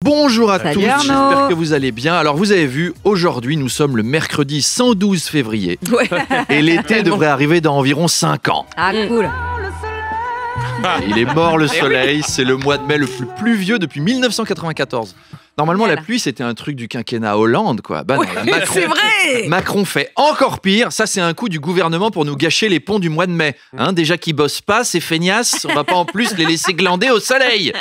Bonjour à tous, Salut j'espère que vous allez bien. Alors vous avez vu, aujourd'hui nous sommes le mercredi 112 février Ouais. et l'été devrait arriver dans environ 5 ans. Ah, cool. Il est mort le soleil, c'est le mois de mai le plus pluvieux depuis 1994. Normalement Voilà. la pluie c'était un truc du quinquennat Hollande quoi. Bah non, Ouais, là, Macron, c'est vrai. Macron fait encore pire, ça c'est un coup du gouvernement pour nous gâcher les ponts du mois de mai. Hein, déjà qu'ils bossent pas, ces feignasses, on va pas en plus les laisser glander au soleil.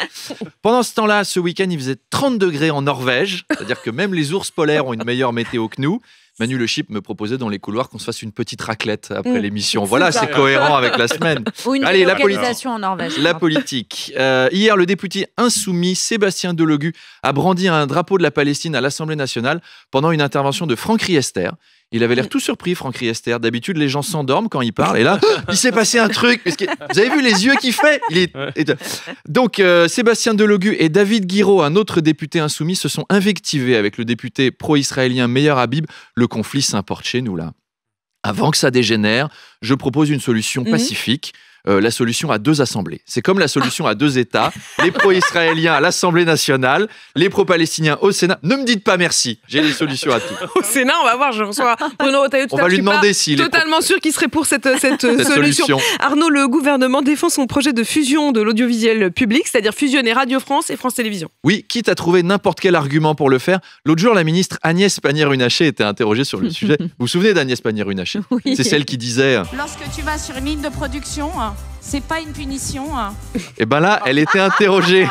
Pendant ce temps-là, ce week-end il faisait 30 degrés en Norvège, c'est-à-dire que même les ours polaires ont une meilleure météo que nous. Manu Le Chip me proposait dans les couloirs qu'on se fasse une petite raclette après l'émission. Voilà, c'est cohérent avec la semaine. Ou une Allez, la localisation en Norvège. La politique. Hier, le député insoumis Sébastien Delogu a brandi un drapeau de la Palestine à l'Assemblée nationale pendant une intervention de Franck Riester. Il avait l'air tout surpris, Franck Riester. D'habitude, les gens s'endorment quand il parle. Et là, il s'est passé un truc. Vous avez vu les yeux qu'il fait Donc, Sébastien Delogu et David Guiraud, un autre député insoumis, se sont invectivés avec le député pro-israélien Meir Habib. Le conflit s'importe chez nous, là. Avant que ça dégénère, je propose une solution pacifique. La solution à 2 assemblées. C'est comme la solution à 2 États. Les pro-israéliens à l'Assemblée nationale, les pro-palestiniens au Sénat. Ne me dites pas merci, j'ai les solutions à tout. Au Sénat, on va voir, je reçois Bruno Retailleau tout On à va l'heure. lui Je suis demander pas s'il est totalement sûr qu'il serait pour cette cette solution. Arnaud, le gouvernement défend son projet de fusion de l'audiovisuel public, c'est-à-dire fusionner Radio France et France Télévisions. Oui, quitte à trouver n'importe quel argument pour le faire. L'autre jour, la ministre Agnès Pannier-Runacher était interrogée sur le sujet. Vous vous souvenez d'Agnès Pannier-Runacher? Oui. C'est celle qui disait... Lorsque tu vas sur une ligne de production, c'est pas une punition. Et ben là, elle était interrogée.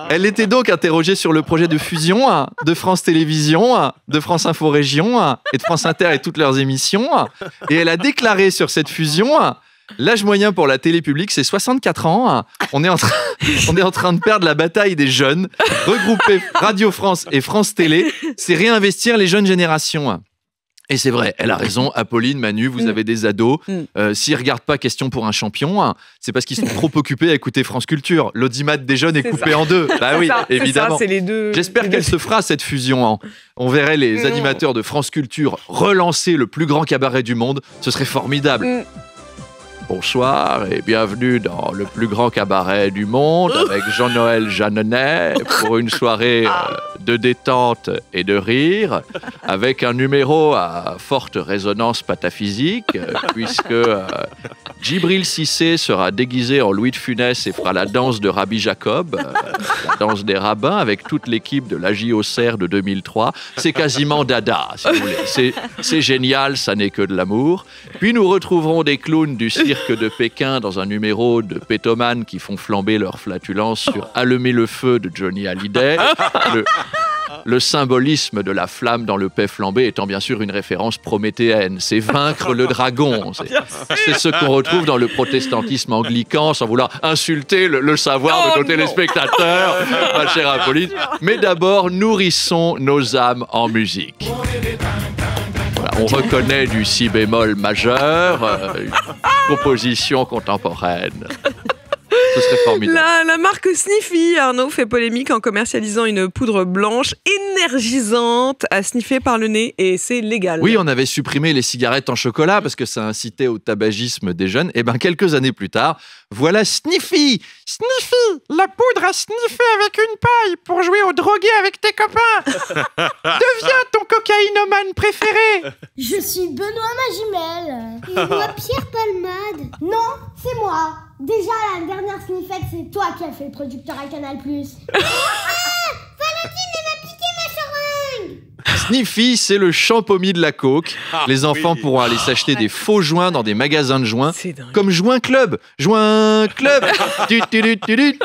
Elle était donc interrogée sur le projet de fusion de France Télévisions, de France Info Région et de France Inter et toutes leurs émissions. Et elle a déclaré sur cette fusion... L'âge moyen pour la télé publique, c'est 64 ans. On est en train de perdre la bataille des jeunes. Regrouper Radio France et France Télé, c'est réinvestir les jeunes générations. Et c'est vrai, elle a raison. Apolline, Manu, vous avez des ados. S'ils ne regardent pas Question pour un champion, c'est parce qu'ils sont trop occupés à écouter France Culture. L'audimat des jeunes est coupé en 2. Bah oui, évidemment. C'est les deux. J'espère qu'elle se fera cette fusion. On verrait les animateurs de France Culture relancer le plus grand cabaret du monde. Ce serait formidable. Bonsoir et bienvenue dans le plus grand cabaret du monde avec Jean-Noël Jeanneney pour une soirée de détente et de rire avec un numéro à forte résonance pataphysique puisque Djibril Cissé sera déguisé en Louis de Funès et fera la danse de Rabbi Jacob, la danse des rabbins avec toute l'équipe de l'AJ Auxerre de 2003. C'est quasiment dada, si vous voulez. C'est génial, ça n'est que de l'amour. Puis nous retrouverons des clowns du cirque de Pékin dans un numéro de pétomanes qui font flamber leur flatulence sur Allumer le feu de Johnny Hallyday. Le symbolisme de la flamme dans le paix flambé étant bien sûr une référence prométhéenne. C'est vaincre le dragon. C'est ce qu'on retrouve dans le protestantisme anglican, sans vouloir insulter le savoir de nos téléspectateurs, ma chère Apolline. Mais d'abord, nourrissons nos âmes en musique. Voilà, on reconnaît du si bémol majeur, une composition contemporaine. Ce serait formidable. La marque Sniffy, Arnaud, fait polémique en commercialisant une poudre blanche énergisante à sniffer par le nez et c'est légal. Oui, on avait supprimé les cigarettes en chocolat parce que ça incitait au tabagisme des jeunes. Et bien, quelques années plus tard, voilà Sniffy. Sniffy, la poudre à sniffer avec une paille pour jouer au drogué avec tes copains. Deviens ton cocaïnomane préféré. Je suis Benoît Magimel. Et moi, Pierre Palmade. Non, c'est moi. Déjà, la dernière sniffette, c'est toi qui as fait le producteur à Canal+. Valentine, elle m'a piqué ma seringue. Sniffy, c'est le champomis de la coke. Les enfants pourront aller s'acheter des faux joints dans des magasins de joints, C'est dingue. comme Joint Club. Joint Club.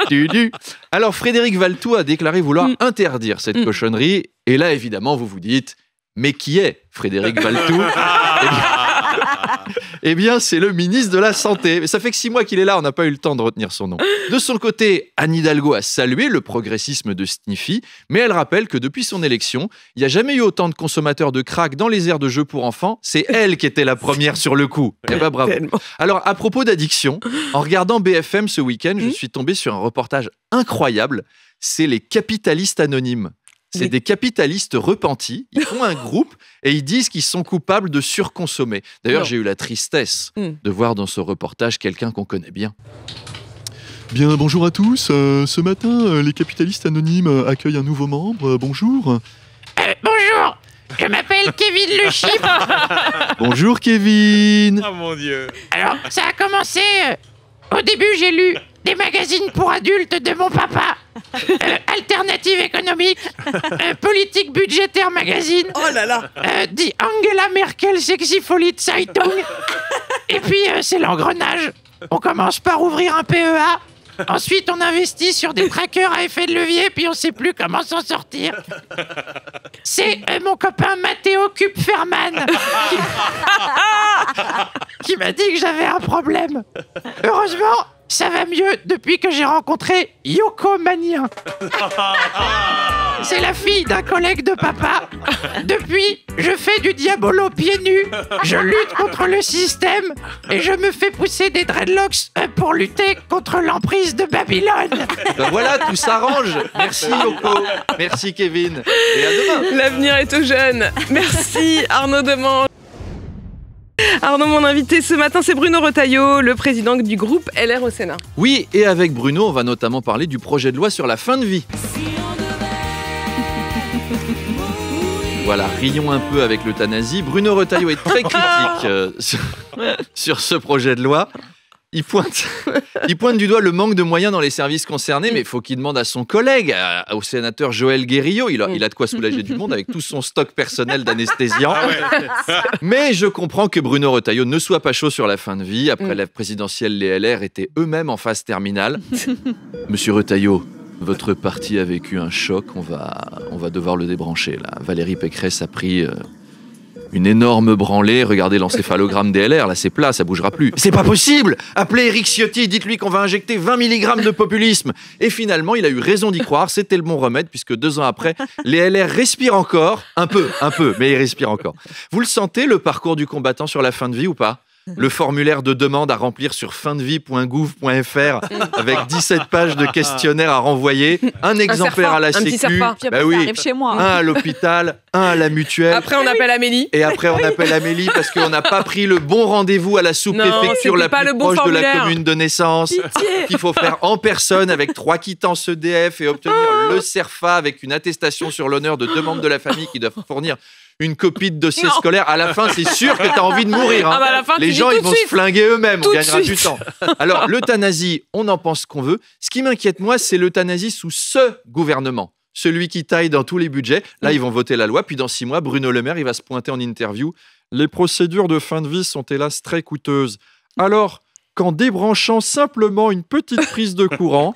Du. Alors, Frédéric Valtou a déclaré vouloir interdire cette cochonnerie. Et là, évidemment, vous vous dites, mais qui est Frédéric Valtou? Eh bien, c'est le ministre de la Santé. Mais ça fait que 6 mois qu'il est là, on n'a pas eu le temps de retenir son nom. De son côté, Anne Hidalgo a salué le progressisme de Sniffy, mais elle rappelle que depuis son élection, il n'y a jamais eu autant de consommateurs de crack dans les aires de jeux pour enfants. C'est elle qui était la première sur le coup. Eh ben bravo. Tellement. Alors, à propos d'addiction, en regardant BFM ce week-end, je suis tombé sur un reportage incroyable. C'est les capitalistes anonymes. C'est des capitalistes repentis. Ils font un groupe et ils disent qu'ils sont coupables de surconsommer. D'ailleurs, j'ai eu la tristesse de voir dans ce reportage quelqu'un qu'on connaît bien. Bien, bonjour à tous. Ce matin, les capitalistes anonymes accueillent un nouveau membre. Bonjour. Bonjour, je m'appelle Kevin Le Chip. Bonjour, Kevin. Oh mon Dieu. Alors, ça a commencé... au début, j'ai lu des magazines pour adultes de mon papa. Alternative économique, politique budgétaire magazine. Oh là là. Dit Angela Merkel Sexy Folie Zeitung. Et puis, c'est l'engrenage. On commence par ouvrir un PEA. Ensuite, on investit sur des trackers à effet de levier, puis on sait plus comment s'en sortir. C'est mon copain Matteo Kupferman qui m'a dit que j'avais un problème. Heureusement, ça va mieux depuis que j'ai rencontré Yoko Mania. C'est la fille d'un collègue de papa. Depuis, je fais du diabolo pieds nus. Je lutte contre le système et je me fais pousser des dreadlocks pour lutter contre l'emprise de Babylone. Ben voilà, tout s'arrange. Merci, Yoko. Merci, Kevin. Et à demain. L'avenir est aux jeunes. Merci Arnaud Demange. Arnaud, mon invité ce matin, c'est Bruno Retailleau, le président du groupe LR au Sénat. Oui, et avec Bruno, on va notamment parler du projet de loi sur la fin de vie. Voilà, rions un peu avec l'euthanasie. Bruno Retailleau est très critique sur ce projet de loi. Il pointe du doigt le manque de moyens dans les services concernés, mais il faut qu'il demande à son collègue, au sénateur Joël Guerrillo. Il a de quoi soulager du monde avec tout son stock personnel d'anesthésiants. Mais je comprends que Bruno Retailleau ne soit pas chaud sur la fin de vie. Après la présidentielle, les LR étaient eux-mêmes en phase terminale. Monsieur Retailleau, votre parti a vécu un choc. On va devoir le débrancher, là. Valérie Pécresse a pris... une énorme branlée, regardez l'encéphalogramme des LR, là c'est plat, ça bougera plus. C'est pas possible! Appelez Éric Ciotti, dites-lui qu'on va injecter 20 mg de populisme. Et finalement, il a eu raison d'y croire, c'était le bon remède, puisque 2 ans après, les LR respirent encore, un peu, mais ils respirent encore. Vous le sentez, le parcours du combattant sur la fin de vie ou pas? Le formulaire de demande à remplir sur findevie.gouv.fr avec 17 pages de questionnaire à renvoyer, un exemplaire à la Sécu, Bah oui. Ça arrive chez moi. un à l'hôpital, un à la mutuelle. Après, on appelle Amélie. Et après, on appelle Amélie parce qu'on n'a pas pris le bon rendez-vous à la sous-préfecture la plus proche de la commune de naissance. Qu'il faut faire en personne avec 3 quittances EDF et obtenir le CERFA avec une attestation sur l'honneur de 2 membres de la famille qui doivent fournir une copie de dossier scolaire. À la fin, c'est sûr que tu as envie de mourir. Hein. Ah bah à la fin, les gens, ils vont se flinguer eux-mêmes. On gagnera du temps. Alors, l'euthanasie, on en pense qu'on veut. Ce qui m'inquiète, moi, c'est l'euthanasie sous ce gouvernement. Celui qui taille dans tous les budgets. Là, ils vont voter la loi. Puis dans 6 mois, Bruno Le Maire, il va se pointer en interview. Les procédures de fin de vie sont hélas très coûteuses. Alors, qu'en débranchant simplement une petite prise de courant...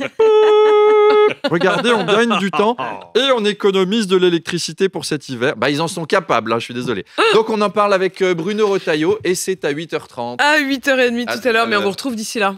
regardez, on gagne du temps et on économise de l'électricité pour cet hiver. Bah, ils en sont capables, hein, je suis désolé. Donc, on en parle avec Bruno Retailleau et c'est à 8h30. À 8h30 tout à l'heure, mais on vous retrouve d'ici là.